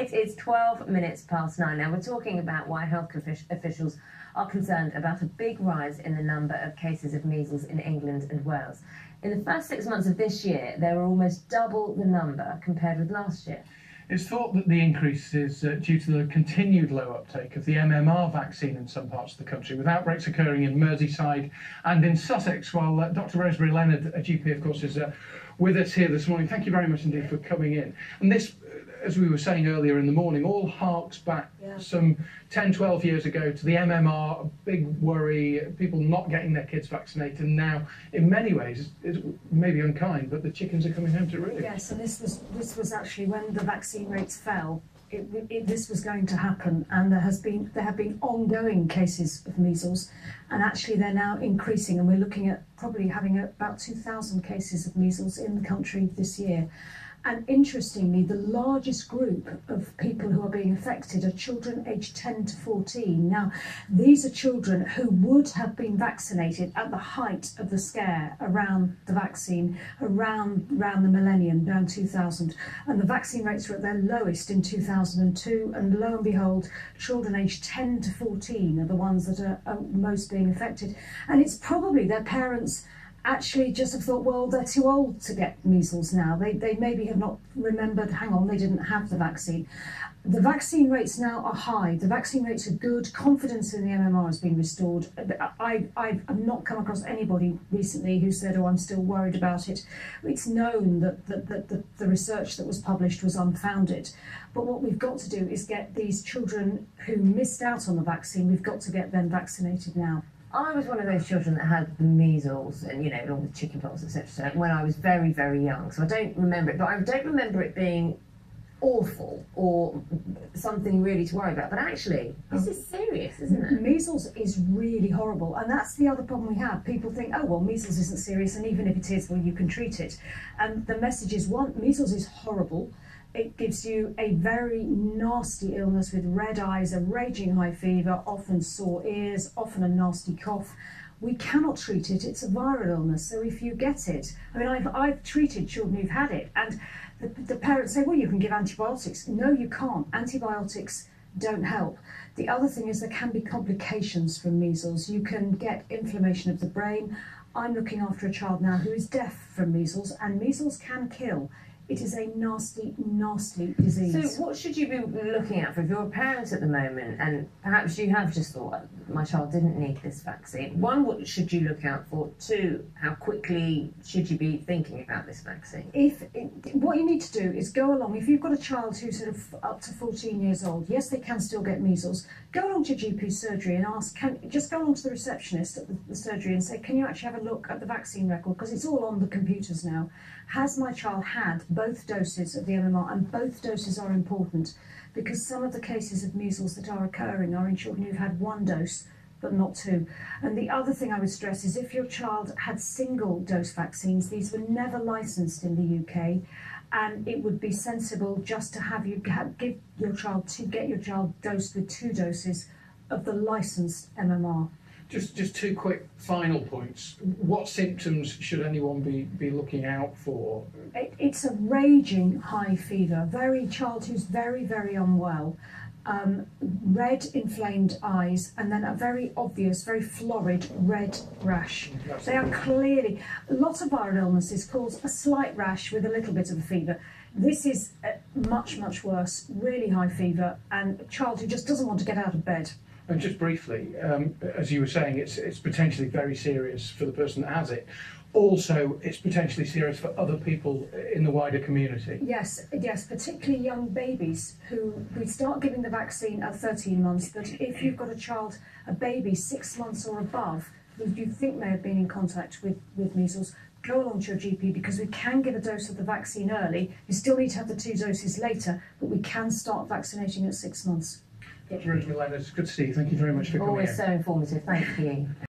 It is 12 minutes past 9. Now, we're talking about why health officials are concerned about a big rise in the number of cases of measles in England and Wales. In the first 6 months of this year, there were almost double the number compared with last year. It's thought that the increase is due to the continued low uptake of the MMR vaccine in some parts of the country, with outbreaks occurring in Merseyside and in Sussex, while Dr. Rosemary Leonard, a GP, of course, is with us here this morning. Thank you very much indeed for coming in. And this, as we were saying earlier in the morning, all harks back some 10, 12 years ago to the MMR, a big worry, people not getting their kids vaccinated. And now, in many ways, it may be unkind, but the chickens are coming home to roost. Yes, and this was actually when the vaccine rates fell. This was going to happen, and there have been ongoing cases of measles, and actually they're now increasing, and we're looking at probably having about 2,000 cases of measles in the country this year. And interestingly, the largest group of people who are being affected are children aged 10 to 14. Now, these are children who would have been vaccinated at the height of the scare around the vaccine, around the millennium, around 2000. And the vaccine rates were at their lowest in 2002. And lo and behold, children aged 10 to 14 are the ones that are most being affected. And it's probably their parents actually just have thought, well, they're too old to get measles now. They maybe have not remembered, hang on, they didn't have the vaccine. The vaccine rates now are high. The vaccine rates are good. Confidence in the MMR has been restored. I've not come across anybody recently who said, oh, I'm still worried about it. It's known that the research that was published was unfounded. But what we've got to do is get these children who missed out on the vaccine, we've got to get them vaccinated now. I was one of those children that had the measles and, all the chickenpox, etc., when I was very, very young. So I don't remember it, but I don't remember it being awful or something really to worry about. But actually, this is serious, isn't it? Measles is really horrible, and that's the other problem we have. People think, oh, well, measles isn't serious, and even if it is, well, you can treat it. And the message is, one, measles is horrible. It gives you a very nasty illness with red eyes, a raging high fever, often sore ears, often a nasty cough. We cannot treat it. It's a viral illness. So if you get it, I mean, I've treated children who've had it, and the parents say, well, you can give antibiotics. No, you can't. Antibiotics don't help. The other thing is there can be complications from measles. You can get inflammation of the brain. I'm looking after a child now who is deaf from measles, and measles can kill. It is a nasty, nasty disease. So what should you be looking out for if you're a parent at the moment and perhaps you have just thought, my child didn't need this vaccine? One, what should you look out for? Two, how quickly should you be thinking about this vaccine? What you need to do is go along. If you've got a child who's sort of up to 14 years old, yes, they can still get measles. Go along to your GP surgery and ask, just go along to the receptionist at the surgery and say, can you actually have a look at the vaccine record? Because it's all on the computers now. Has my child had both doses of the MMR? And both doses are important because some of the cases of measles that are occurring are in children who've had one dose but not two. And the other thing I would stress is if your child had single dose vaccines, these were never licensed in the UK, and it would be sensible just to have you get your child dosed with two doses of the licensed MMR. Just two quick final points. What symptoms should anyone be looking out for? It's a raging high fever, child who's very, very unwell, red inflamed eyes, and then a very obvious, very florid red rash. They are clearly, lots of viral illnesses cause a slight rash with a little bit of a fever. This is much, much worse, really high fever, and a child who just doesn't want to get out of bed. And just briefly, as you were saying, it's potentially very serious for the person that has it. Also, it's potentially serious for other people in the wider community. Yes, particularly young babies who we start giving the vaccine at 13 months. But if you've got a baby 6 months or above who you think may have been in contact with measles, go along to your GP because we can give a dose of the vaccine early. You still need to have the two doses later, but we can start vaccinating at 6 months. Dr. Rosemary Leonard, it's good to see you. Thank you very much for coming in. Always so informative. Thank you.